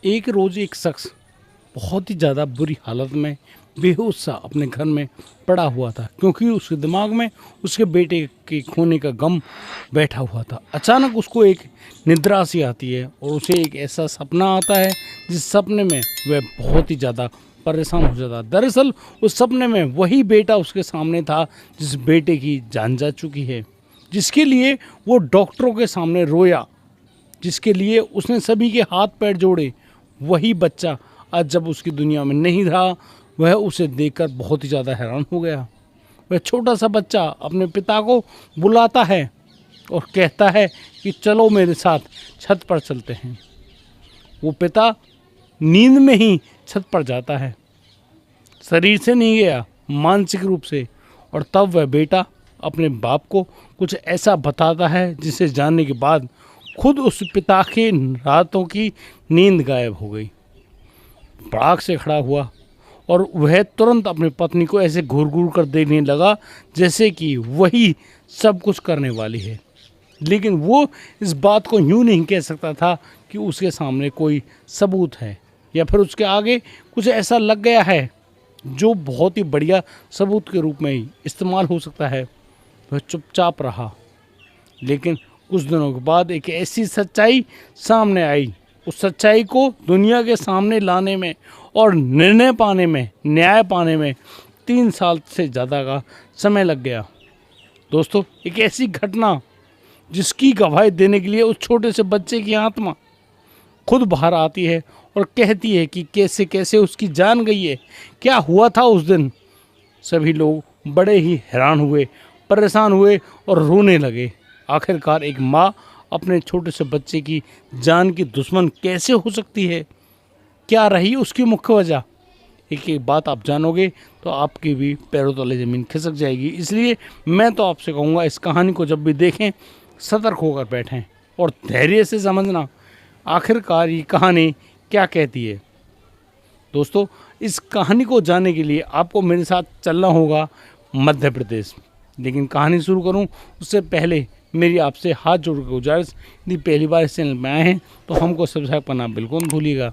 एक रोज़ एक शख्स बहुत ही ज़्यादा बुरी हालत में बेहोश सा अपने घर में पड़ा हुआ था, क्योंकि उसके दिमाग में उसके बेटे के खोने का गम बैठा हुआ था। अचानक उसको एक निद्रा सी आती है और उसे एक ऐसा सपना आता है जिस सपने में वह बहुत ही ज़्यादा परेशान हो जाता। दरअसल उस सपने में वही बेटा उसके सामने था जिस बेटे की जान जा चुकी है, जिसके लिए वो डॉक्टरों के सामने रोया, जिसके लिए उसने सभी के हाथ पैर जोड़े। वही बच्चा आज जब उसकी दुनिया में नहीं रहा, वह उसे देखकर बहुत ही ज़्यादा हैरान हो गया। वह छोटा सा बच्चा अपने पिता को बुलाता है और कहता है कि चलो मेरे साथ छत पर चलते हैं। वो पिता नींद में ही छत पर जाता है, शरीर से नहीं गया, मानसिक रूप से। और तब वह बेटा अपने बाप को कुछ ऐसा बताता है जिसे जानने के बाद खुद उस पिता के रातों की नींद गायब हो गई। भड़ाक से खड़ा हुआ और वह तुरंत अपनी पत्नी को ऐसे घूर घूर कर देखने लगा जैसे कि वही सब कुछ करने वाली है। लेकिन वो इस बात को यूँ नहीं कह सकता था कि उसके सामने कोई सबूत है या फिर उसके आगे कुछ ऐसा लग गया है जो बहुत ही बढ़िया सबूत के रूप में ही इस्तेमाल हो सकता है। वह चुपचाप रहा। लेकिन कुछ दिनों के बाद एक ऐसी सच्चाई सामने आई। उस सच्चाई को दुनिया के सामने लाने में और निर्णय पाने में, न्याय पाने में 3 साल से ज़्यादा का समय लग गया। दोस्तों, एक ऐसी घटना जिसकी गवाही देने के लिए उस छोटे से बच्चे की आत्मा खुद बाहर आती है और कहती है कि कैसे कैसे उसकी जान गई है, क्या हुआ था उस दिन। सभी लोग बड़े ही हैरान हुए, परेशान हुए और रोने लगे। आखिरकार एक माँ अपने छोटे से बच्चे की जान की दुश्मन कैसे हो सकती है? क्या रही उसकी मुख्य वजह? एक एक बात आप जानोगे तो आपकी भी पैरों तले ज़मीन खिसक जाएगी। इसलिए मैं तो आपसे कहूँगा, इस कहानी को जब भी देखें सतर्क होकर बैठें और धैर्य से समझना आखिरकार ये कहानी क्या कहती है। दोस्तों, इस कहानी को जानने के लिए आपको मेरे साथ चलना होगा मध्य प्रदेश। लेकिन कहानी शुरू करूं उससे पहले मेरी आपसे हाथ जोड़ के गुजारिश, यदि पहली बार इस चैनल में आए हैं तो हमको सब्सक्राइब करना बिल्कुल मत भूलिएगा।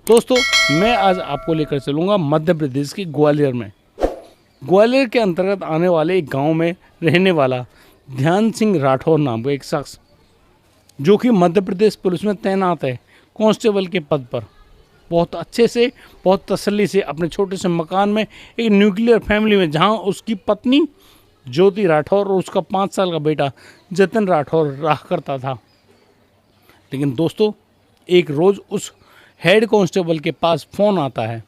दोस्तों, मैं आज आपको लेकर चलूँगा मध्य प्रदेश के ग्वालियर में। ग्वालियर के अंतर्गत आने वाले एक गाँव में रहने वाला ध्यान सिंह राठौर नाम का एक शख्स, जो कि मध्य प्रदेश पुलिस में तैनात है कांस्टेबल के पद पर, बहुत अच्छे से, बहुत तसल्ली से अपने छोटे से मकान में एक न्यूक्लियर फैमिली में, जहां उसकी पत्नी ज्योति राठौर और उसका 5 साल का बेटा जतिन राठौर रहा करता था। लेकिन दोस्तों, एक रोज़ उस हेड कांस्टेबल के पास फ़ोन आता है।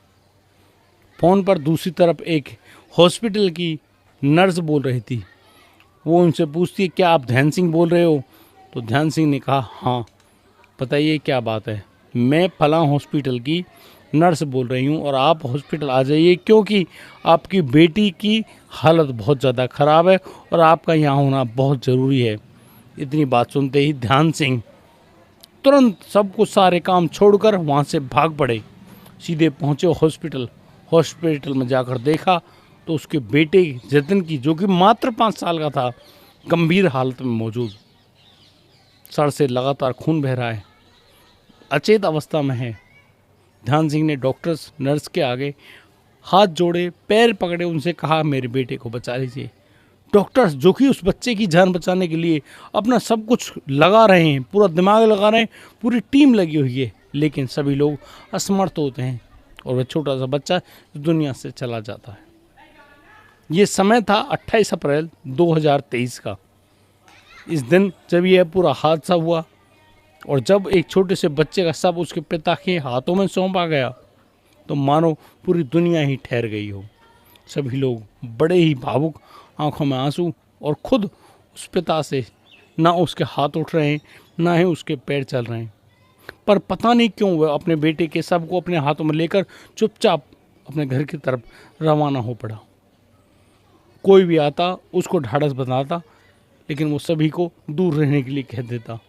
फ़ोन पर दूसरी तरफ एक हॉस्पिटल की नर्स बोल रही थी। वो उनसे पूछती है, क्या आप ध्यान सिंह बोल रहे हो? तो ध्यान सिंह ने कहा, हाँ बताइए क्या बात है। मैं फलां हॉस्पिटल की नर्स बोल रही हूँ और आप हॉस्पिटल आ जाइए, क्योंकि आपकी बेटी की हालत बहुत ज़्यादा ख़राब है और आपका यहाँ होना बहुत ज़रूरी है। इतनी बात सुनते ही ध्यान सिंह तुरंत सब कुछ, सारे काम छोड़कर वहाँ से भाग पड़े। सीधे पहुँचे हॉस्पिटल। हॉस्पिटल में जाकर देखा तो उसके बेटे जतिन की, जो कि मात्र 5 साल का था, गंभीर हालत में मौजूद। सर से लगातार खून बह रहा है, अचेत अवस्था में है। ध्यान सिंह ने डॉक्टर्स नर्स के आगे हाथ जोड़े, पैर पकड़े, उनसे कहा, मेरे बेटे को बचा लीजिए। डॉक्टर्स, जो कि उस बच्चे की जान बचाने के लिए अपना सब कुछ लगा रहे हैं, पूरा दिमाग लगा रहे हैं, पूरी टीम लगी हुई है, लेकिन सभी लोग असमर्थ होते हैं और वह छोटा सा बच्चा दुनिया से चला जाता है। ये समय था 28 अप्रैल 2023 का। इस दिन जब यह पूरा हादसा हुआ और जब एक छोटे से बच्चे का शव उसके पिता के हाथों में सौंपा गया, तो मानो पूरी दुनिया ही ठहर गई हो। सभी लोग बड़े ही भावुक, आंखों में आंसू, और खुद उस पिता से ना उसके हाथ उठ रहे हैं, ना ही उसके पैर चल रहे हैं। पर पता नहीं क्यों वह अपने बेटे के शव को अपने हाथों में लेकर चुपचाप अपने घर की तरफ रवाना हो पड़ा। कोई भी आता उसको ढाढ़स बंधाता, लेकिन वो सभी को दूर रहने के लिए कह देता।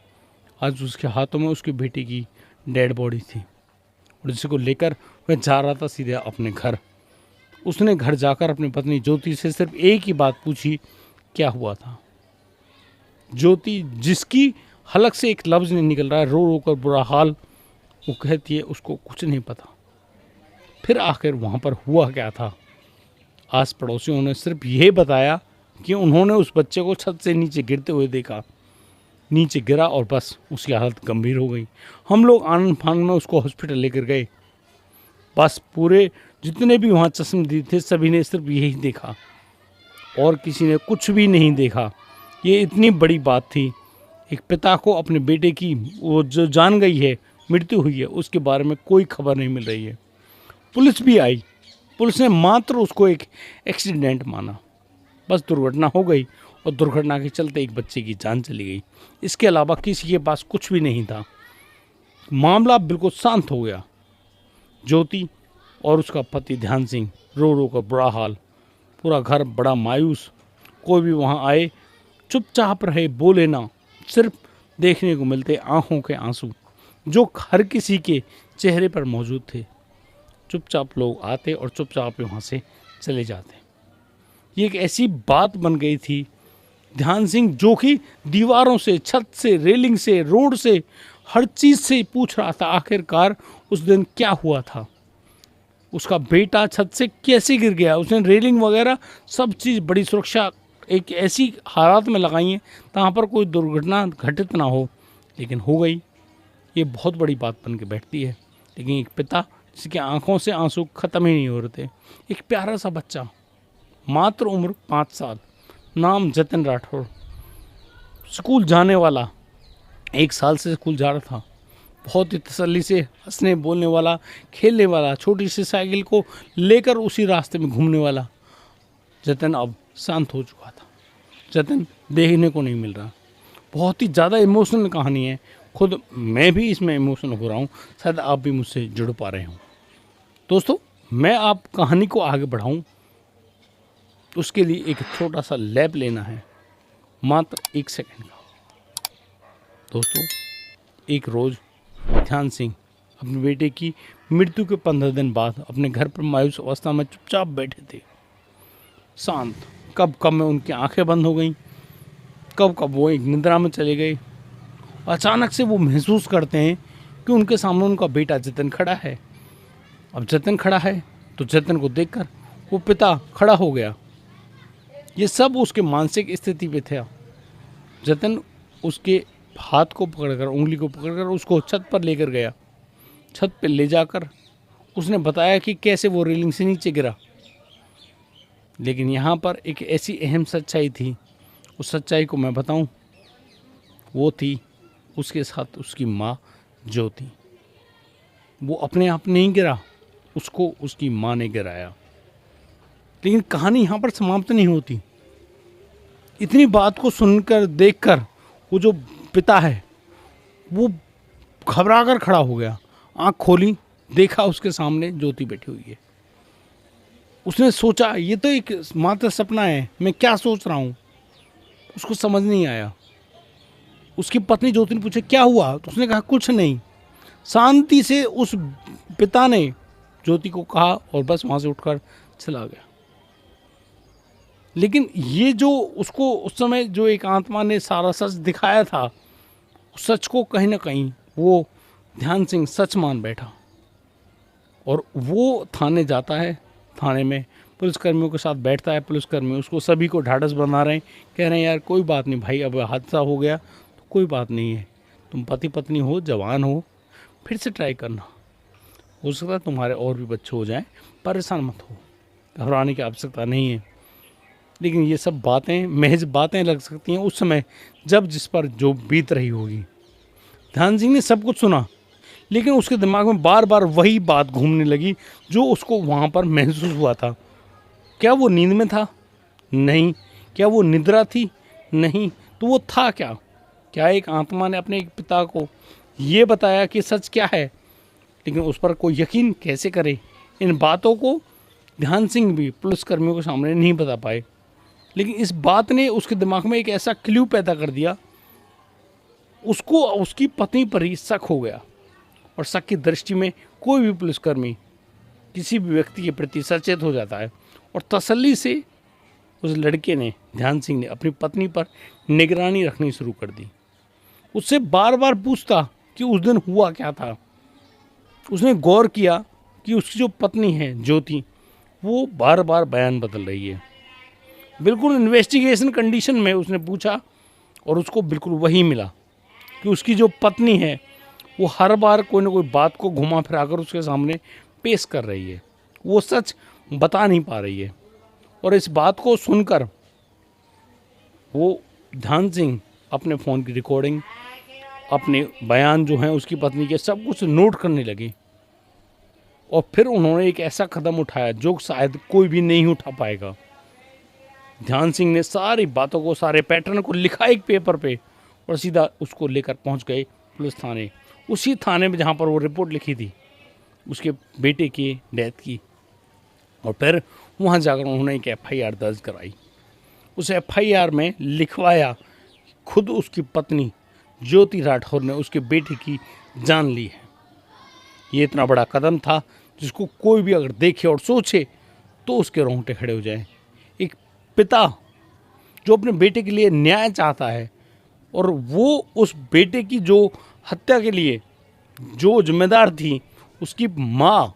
आज उसके हाथों में उसके बेटे की डेड बॉडी थी और जिसको लेकर वह जा रहा था सीधे अपने घर। उसने घर जाकर अपनी पत्नी ज्योति से सिर्फ एक ही बात पूछी, क्या हुआ था? ज्योति, जिसकी हलक से एक लफ्ज़ नहीं निकल रहा है, रो रो कर बुरा हाल, वो कहती है उसको कुछ नहीं पता। फिर आखिर वहाँ पर हुआ क्या था? आस पड़ोसियों ने सिर्फ ये बताया कि उन्होंने उस बच्चे को छत से नीचे गिरते हुए देखा। नीचे गिरा और बस उसकी हालत गंभीर हो गई। हम लोग आनंद फानंद में उसको हॉस्पिटल लेकर गए। बस पूरे जितने भी वहाँ चश्मदीद थे सभी ने सिर्फ यही देखा और किसी ने कुछ भी नहीं देखा। ये इतनी बड़ी बात थी। एक पिता को अपने बेटे की वो जो जान गई है, मृत्यु हुई है, उसके बारे में कोई खबर नहीं मिल रही है। पुलिस भी आई। पुलिस ने मात्र उसको एक एक्सीडेंट माना। बस दुर्घटना हो गई और दुर्घटना के चलते एक बच्चे की जान चली गई। इसके अलावा किसी के पास कुछ भी नहीं था। मामला बिल्कुल शांत हो गया। ज्योति और उसका पति ध्यान सिंह रो रो कर बुरा हाल, पूरा घर बड़ा मायूस। कोई भी वहाँ आए चुपचाप रहे, बोले ना। सिर्फ देखने को मिलते आंखों के आंसू जो हर किसी के चेहरे पर मौजूद थे। चुपचाप लोग आते और चुपचाप वहाँ से चले जाते। ये एक ऐसी बात बन गई थी। ध्यान सिंह जो कि दीवारों से, छत से, रेलिंग से, रोड से, हर चीज़ से पूछ रहा था आखिरकार उस दिन क्या हुआ था। उसका बेटा छत से कैसे गिर गया। उसने रेलिंग वगैरह सब चीज़ बड़ी सुरक्षा एक ऐसी हालात में लगाई हैं जहाँ पर कोई दुर्घटना घटित ना हो, लेकिन हो गई। ये बहुत बड़ी बात बन के बैठती है। लेकिन एक पिता जिसकी आंखों से आंसू ख़त्म ही नहीं हो रहे थे, एक प्यारा सा बच्चा, मात्र उम्र 5 साल, नाम जतिन राठौर, स्कूल जाने वाला, 1 साल से स्कूल जा रहा था, बहुत ही तसल्ली से हंसने बोलने वाला, खेलने वाला, छोटी सी साइकिल को लेकर उसी रास्ते में घूमने वाला जतिन अब शांत हो चुका था। जतिन देखने को नहीं मिल रहा। बहुत ही ज़्यादा इमोशनल कहानी है। खुद मैं भी इसमें इमोशनल हो रहा हूँ। शायद आप भी मुझसे जुड़ पा रहे हों। दोस्तों, मैं आप कहानी को आगे बढ़ाऊँ उसके लिए एक छोटा सा लैप लेना है, मात्र 1 सेकंड का। दोस्तों, एक रोज़ ध्यान सिंह अपने बेटे की मृत्यु के 15 दिन बाद अपने घर पर मायूस अवस्था में चुपचाप बैठे थे, शांत। कब कब में उनकी आंखें बंद हो गईं, कब कब वो एक निद्रा में चले गए। अचानक से वो महसूस करते हैं कि उनके सामने उनका बेटा जतिन खड़ा है। अब जतिन खड़ा है तो जतिन को देखकर वो पिता खड़ा हो गया। ये सब उसके मानसिक स्थिति पे था। जतिन उसके हाथ को पकड़कर, उंगली को पकड़कर उसको छत पर लेकर गया। छत पर ले जाकर उसने बताया कि कैसे वो रेलिंग से नीचे गिरा। लेकिन यहाँ पर एक ऐसी अहम सच्चाई थी। उस सच्चाई को मैं बताऊं, वो थी उसके साथ उसकी माँ ज्योति। वो अपने आप नहीं गिरा, उसको उसकी माँ ने गिराया। लेकिन कहानी यहाँ पर समाप्त नहीं होती। इतनी बात को सुनकर, देखकर वो जो पिता है वो घबरा कर खड़ा हो गया। आँख खोली, देखा उसके सामने ज्योति बैठी हुई है। उसने सोचा ये तो एक मात्र सपना है, मैं क्या सोच रहा हूँ। उसको समझ नहीं आया। उसकी पत्नी ज्योति ने पूछा क्या हुआ, तो उसने कहा कुछ नहीं। शांति से उस पिता ने ज्योति को कहा और बस वहाँ से उठकर चला गया। लेकिन ये जो उसको उस समय जो एक आत्मा ने सारा सच दिखाया था, उस सच को कहीं ना कहीं वो ध्यान सिंह सच मान बैठा और वो थाने जाता है। थाने में पुलिसकर्मियों के साथ बैठता है। पुलिसकर्मी उसको सभी को ढाढ़स बना रहे हैं, कह रहे हैं यार कोई बात नहीं भाई, अब हादसा हो गया तो कोई बात नहीं है, तुम पति पत्नी हो, जवान हो, फिर से ट्राई करना, हो सकता है तुम्हारे और भी बच्चे हो जाएं, परेशान मत हो, घबराने की आवश्यकता नहीं है। लेकिन ये सब बातें महज बातें लग सकती हैं उस समय जब जिस पर जो बीत रही होगी। ध्यान सिंह ने सब कुछ सुना, लेकिन उसके दिमाग में बार बार वही बात घूमने लगी जो उसको वहाँ पर महसूस हुआ था। क्या वो नींद में था? नहीं। क्या वो निद्रा थी? नहीं। तो वो था क्या? क्या एक आत्मा ने अपने एक पिता को ये बताया कि सच क्या है, लेकिन उस पर कोई यकीन कैसे करे? इन बातों को ध्यान सिंह भी पुलिसकर्मियों के सामने नहीं बता पाए। लेकिन इस बात ने उसके दिमाग में एक ऐसा क्ल्यू पैदा कर दिया, उसको उसकी पत्नी पर ही शक हो गया। और शक की दृष्टि में कोई भी पुलिसकर्मी किसी भी व्यक्ति के प्रति सचेत हो जाता है। और तसल्ली से उस लड़के ने, ध्यान सिंह ने, अपनी पत्नी पर निगरानी रखनी शुरू कर दी। उससे बार बार पूछता कि उस दिन हुआ क्या था। उसने गौर किया कि उसकी जो पत्नी है ज्योति, वो बार बार बयान बदल रही है। बिल्कुल इन्वेस्टिगेशन कंडीशन में उसने पूछा और उसको बिल्कुल वही मिला कि उसकी जो पत्नी है वो हर बार कोई ना कोई बात को घुमा फिरा कर उसके सामने पेश कर रही है, वो सच बता नहीं पा रही है। और इस बात को सुनकर वो ध्यान सिंह अपने फ़ोन की रिकॉर्डिंग, अपने बयान जो हैं उसकी पत्नी के, सब कुछ नोट करने लगे। और फिर उन्होंने एक ऐसा कदम उठाया जो शायद कोई भी नहीं उठा पाएगा। ध्यान सिंह ने सारी बातों को, सारे पैटर्न को लिखा एक पेपर पे और सीधा उसको लेकर पहुंच गए पुलिस थाने। उसी थाने में जहां पर वो रिपोर्ट लिखी थी उसके बेटे की डेथ की। और फिर वहां जाकर उन्होंने एक एफआईआर दर्ज कराई। उस एफआईआर में लिखवाया खुद उसकी पत्नी ज्योति राठौर ने उसके बेटे की जान ली है। ये इतना बड़ा कदम था जिसको कोई भी अगर देखे और सोचे तो उसके रोंगटे खड़े हो जाए। एक पिता जो अपने बेटे के लिए न्याय चाहता है और वो उस बेटे की जो हत्या के लिए जो जिम्मेदार थी उसकी माँ,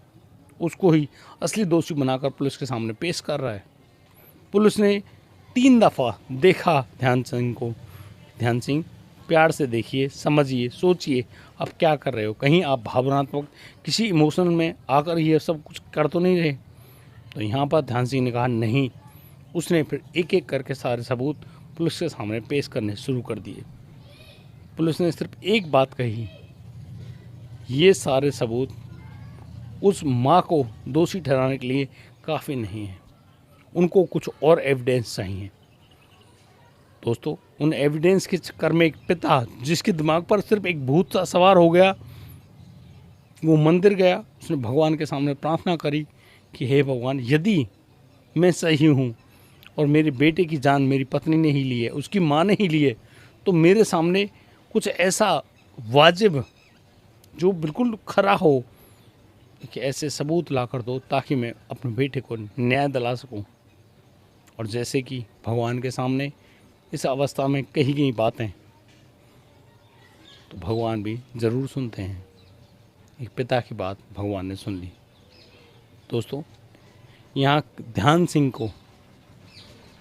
उसको ही असली दोषी बनाकर पुलिस के सामने पेश कर रहा है। पुलिस ने 3 दफ़ा देखा ध्यान सिंह को। ध्यान सिंह, प्यार से देखिए, समझिए, सोचिए आप क्या कर रहे हो, कहीं आप भावनात्मक किसी इमोशन में आकर ये सब कुछ कर तो नहीं रहे। तो यहाँ पर ध्यान सिंह ने कहा नहीं। उसने फिर एक एक करके सारे सबूत पुलिस के सामने पेश करने शुरू कर दिए। पुलिस ने सिर्फ एक बात कही, ये सारे सबूत उस माँ को दोषी ठहराने के लिए काफ़ी नहीं है, उनको कुछ और एविडेंस चाहिए। दोस्तों, उन एविडेंस के चक्कर में एक पिता जिसके दिमाग पर सिर्फ एक भूत सा सवार हो गया, वो मंदिर गया, उसने भगवान के सामने प्रार्थना करी कि हे भगवान, यदि मैं सही हूँ और मेरे बेटे की जान मेरी पत्नी ने ही ली है, उसकी माँ ने ही ली है, तो मेरे सामने कुछ ऐसा वाजिब जो बिल्कुल खरा हो कि ऐसे सबूत ला कर दो ताकि मैं अपने बेटे को न्याय दिला सकूं। और जैसे कि भगवान के सामने इस अवस्था में कही गई बातें तो भगवान भी ज़रूर सुनते हैं। एक पिता की बात भगवान ने सुन ली। दोस्तों, यहाँ ध्यान सिंह को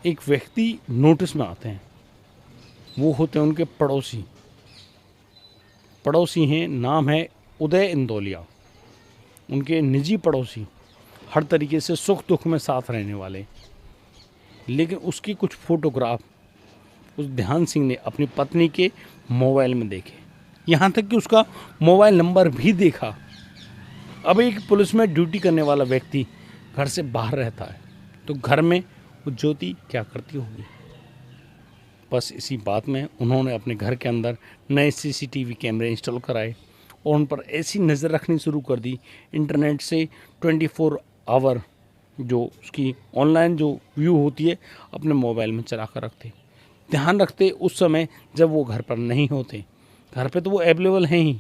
एक व्यक्ति नोटिस में आते हैं। वो होते हैं उनके पड़ोसी। पड़ोसी हैं, नाम है उदय इंदौलिया। उनके निजी पड़ोसी, हर तरीके से सुख दुख में साथ रहने वाले। लेकिन उसकी कुछ फ़ोटोग्राफ उस ध्यान सिंह ने अपनी पत्नी के मोबाइल में देखे, यहाँ तक कि उसका मोबाइल नंबर भी देखा। अब एक पुलिस में ड्यूटी करने वाला व्यक्ति घर से बाहर रहता है तो घर में वो ज्योति क्या करती होगी। बस इसी बात में उन्होंने अपने घर के अंदर नए सीसीटीवी कैमरे इंस्टॉल कराए और उन पर ऐसी नज़र रखनी शुरू कर दी, इंटरनेट से 24 आवर जो उसकी ऑनलाइन जो व्यू होती है अपने मोबाइल में चला कर रखते, ध्यान रखते उस समय जब वो घर पर नहीं होते। घर पे तो वो अवेलेबल हैं ही,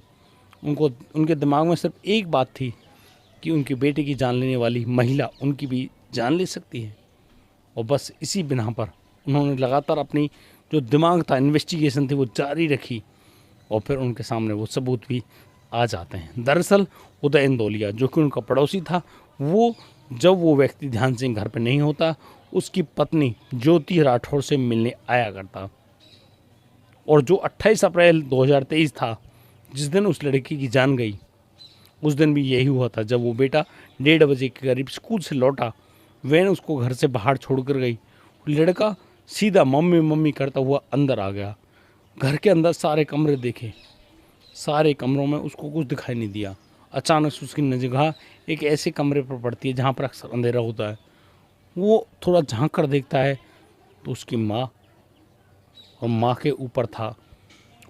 उनको उनके दिमाग में सिर्फ एक बात थी कि उनके बेटे की जान लेने वाली महिला उनकी भी जान ले सकती है। और बस इसी बिना पर उन्होंने लगातार अपनी जो दिमाग था, इन्वेस्टिगेशन थी, वो जारी रखी और फिर उनके सामने वो सबूत भी आ जाते हैं। दरअसल उदय इंदौलिया जो कि उनका पड़ोसी था, वो जब वो व्यक्ति ध्यान सिंह घर पे नहीं होता, उसकी पत्नी ज्योति राठौर से मिलने आया करता। और जो 28 अप्रैल 2023 था, जिस दिन उस लड़की की जान गई, उस दिन भी यही हुआ था। जब वो बेटा 1:30 बजे के करीब स्कूल से लौटा, वैन उसको घर से बाहर छोड़कर गई, लड़का सीधा मम्मी मम्मी करता हुआ अंदर आ गया। घर के अंदर सारे कमरे देखे, सारे कमरों में उसको कुछ दिखाई नहीं दिया। अचानक से उसकी निगाह एक ऐसे कमरे पर पड़ती है जहाँ पर अक्सर अंधेरा होता है। वो थोड़ा झांक कर देखता है तो उसकी माँ, और माँ के ऊपर था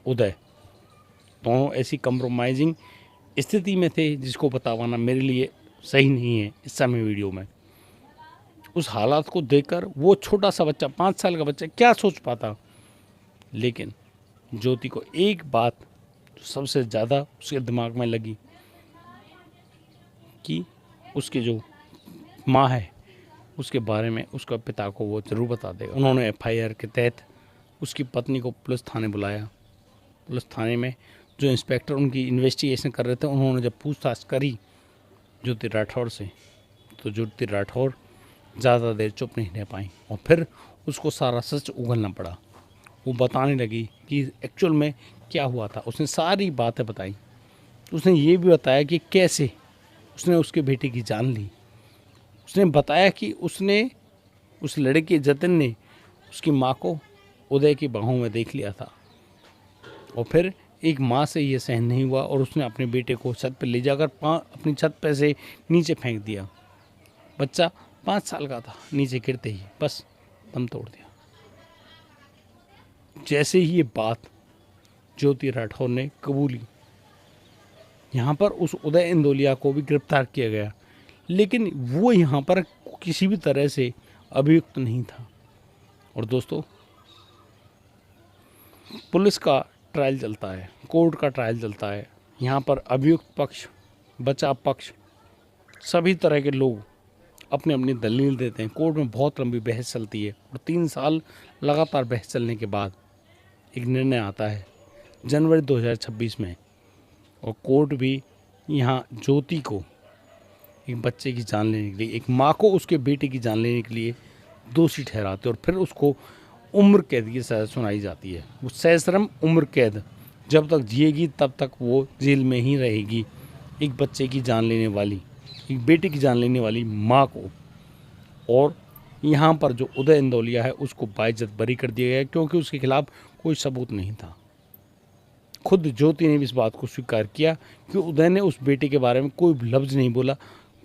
उदय। दोनों ऐसी कंप्रोमाइजिंग स्थिति में थे जिसको बतावाना मेरे लिए सही नहीं है इस समय वीडियो में। उस हालात को देखकर वो छोटा सा बच्चा, 5 साल का बच्चा, क्या सोच पाता। लेकिन ज्योति को एक बात जो सबसे ज़्यादा उसके दिमाग में लगी कि उसकी जो माँ है उसके बारे में उसका पिता को वो ज़रूर बता देगा। उन्होंने एफआईआर के तहत उसकी पत्नी को पुलिस थाने बुलाया। पुलिस थाने में जो इंस्पेक्टर उनकी इन्वेस्टिगेशन कर रहे थे, उन्होंने जब पूछताछ करी ज्योति राठौर से, तो ज्योति राठौर ज़्यादा देर चुप नहीं रह पाई और फिर उसको सारा सच उगलना पड़ा। वो बताने लगी कि एक्चुअल में क्या हुआ था। उसने सारी बातें बताई। उसने ये भी बताया कि कैसे उसने उसके बेटे की जान ली। उसने बताया कि उसने उस लड़के जतिन ने उसकी माँ को उदय की बाहों में देख लिया था और फिर एक माँ से ये सहन नहीं हुआ और उसने अपने बेटे को छत पर ले जाकर अपनी छत पर से नीचे फेंक दिया। बच्चा 5 साल का था, नीचे गिरते ही बस दम तोड़ दिया। जैसे ही ये बात ज्योति राठौर ने कबूली, यहाँ पर उस उदय इंदौलिया को भी गिरफ्तार किया गया, लेकिन वो यहाँ पर किसी भी तरह से अभियुक्त नहीं था। और दोस्तों, पुलिस का ट्रायल चलता है, कोर्ट का ट्रायल चलता है, यहाँ पर अभियुक्त पक्ष, बचाव पक्ष, सभी तरह के लोग अपने अपनी दलील देते हैं। कोर्ट में बहुत लंबी बहस चलती है और 3 साल लगातार बहस चलने के बाद एक निर्णय आता है जनवरी 2026 में। और कोर्ट भी यहाँ ज्योति को एक बच्चे की जान लेने के लिए, एक माँ को उसके बेटे की जान लेने के लिए दोषी ठहराते और फिर उसको उम्र कैद की सज़ा सुनाई जाती है। वो सश्रम उम्र कैद, जब तक जिएगी तब तक वो जेल में ही रहेगी। एक बच्चे की जान लेने वाली, एक बेटे की जान लेने वाली माँ को। और यहाँ पर जो उदय इंदौलिया है उसको बाइज्जत बरी कर दिया गया क्योंकि उसके खिलाफ कोई सबूत नहीं था। खुद ज्योति ने भी इस बात को स्वीकार किया कि उदय ने उस बेटे के बारे में कोई लफ्ज़ नहीं बोला।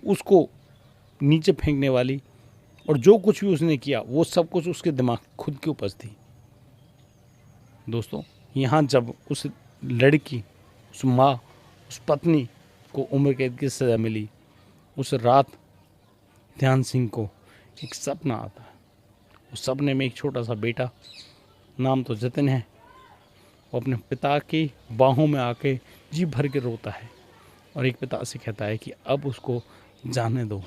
उसको नीचे फेंकने वाली और जो कुछ भी उसने किया वो सब कुछ उसके दिमाग खुद की उपज थी। दोस्तों, यहाँ जब उस लड़की, उस माँ, उस पत्नी को उम्र कैद की सज़ा मिली, उस रात ध्यान सिंह को एक सपना आता है। उस सपने में एक छोटा सा बेटा, नाम तो जतिन है, वो अपने पिता की बाहों में आके जी भर के रोता है और एक पिता से कहता है कि अब उसको जाने दो।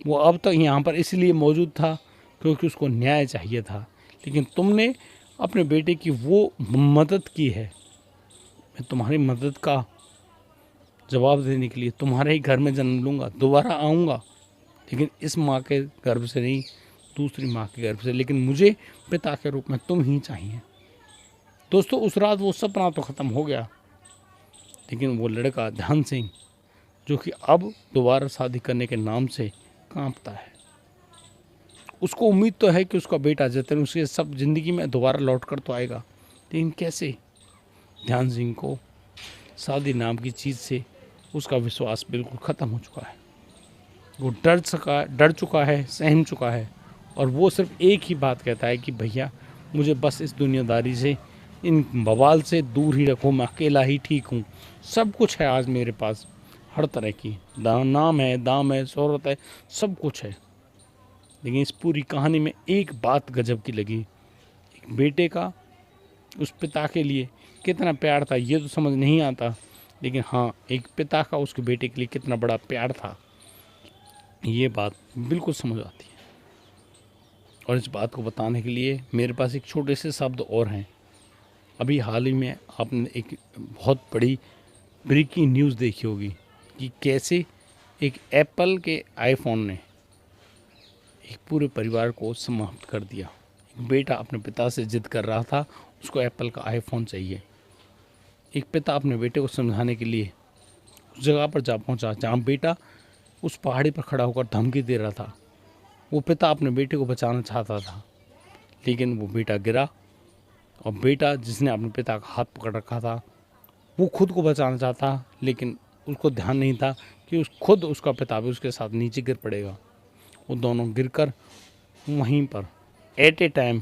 वो अब तक यहाँ पर इसलिए मौजूद था क्योंकि उसको न्याय चाहिए था, लेकिन तुमने अपने बेटे की वो मदद की है। मैं तुम्हारी मदद का जवाब देने के लिए तुम्हारे ही घर में जन्म लूँगा, दोबारा आऊँगा, लेकिन इस माँ के गर्भ से नहीं, दूसरी माँ के गर्भ से, लेकिन मुझे पिता के रूप में तुम ही चाहिए। दोस्तों, उस रात वो सपना तो ख़त्म हो गया, लेकिन वो लड़का ध्यान सिंह, जो कि अब दोबारा शादी करने के नाम से कांपता है, उसको उम्मीद तो है कि उसका बेटा जतिन उसके सब ज़िंदगी में दोबारा लौट कर तो आएगा, लेकिन कैसे? ध्यान सिंह को शादी नाम की चीज़ से उसका विश्वास बिल्कुल ख़त्म हो चुका है। वो डर चुका है, सहम चुका है और वो सिर्फ एक ही बात कहता है कि भैया मुझे बस इस दुनियादारी से, इन बवाल से दूर ही रखो, मैं अकेला ही ठीक हूँ। सब कुछ है आज मेरे पास, हर तरह की नाम है, दाम है, शोहरत है, सब कुछ है, लेकिन इस पूरी कहानी में एक बात गजब की लगी। एक बेटे का उस पिता के लिए कितना प्यार था ये तो समझ नहीं आता, लेकिन हाँ, एक पिता का उसके बेटे के लिए कितना बड़ा प्यार था ये बात बिल्कुल समझ आती है। और इस बात को बताने के लिए मेरे पास एक छोटे से शब्द और हैं। अभी हाल ही में आपने एक बहुत बड़ी ब्रेकिंग न्यूज़ देखी होगी कि कैसे एक एप्पल के आईफोन ने एक पूरे परिवार को समाप्त कर दिया। एक बेटा अपने पिता से जिद कर रहा था, उसको एप्पल का आईफोन चाहिए। एक पिता अपने बेटे को समझाने के लिए उस जगह पर जा पहुंचा जहां बेटा उस पहाड़ी पर खड़ा होकर धमकी दे रहा था। वो पिता अपने बेटे को बचाना चाहता था, लेकिन वो बेटा गिरा और बेटा जिसने अपने पिता का हाथ पकड़ रखा था वो खुद को बचाना चाहता, लेकिन उसको ध्यान नहीं था कि खुद उसका पिता भी उसके साथ नीचे गिर पड़ेगा। वो दोनों गिरकर वहीं पर एट ए टाइम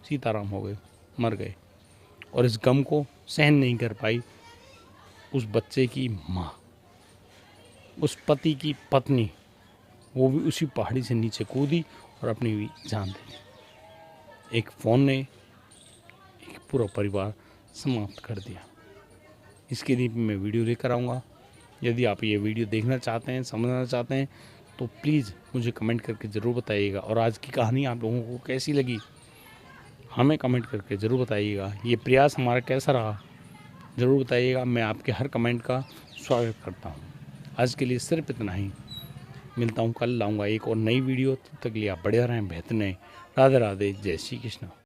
सीताराम हो गए, मर गए। और इस गम को सहन नहीं कर पाई उस बच्चे की माँ, उस पति की पत्नी, वो भी उसी पहाड़ी से नीचे कूदी और अपनी भी जान दे दी। एक फ़ोन ने एक पूरा परिवार समाप्त कर दिया। इसके लिए मैं वीडियो लेकर आऊँगा। यदि आप ये वीडियो देखना चाहते हैं, समझना चाहते हैं, तो प्लीज़ मुझे कमेंट करके ज़रूर बताइएगा। और आज की कहानी आप लोगों को कैसी लगी हमें कमेंट करके ज़रूर बताइएगा। ये प्रयास हमारा कैसा रहा ज़रूर बताइएगा, मैं आपके हर कमेंट का स्वागत करता हूँ। आज के लिए सिर्फ इतना ही, मिलता हूँ कल, लाऊंगा एक और नई वीडियो। तब तक के लिए आप बढ़िया रहें, बेहतर रहें। राधे राधे, जय श्री कृष्ण।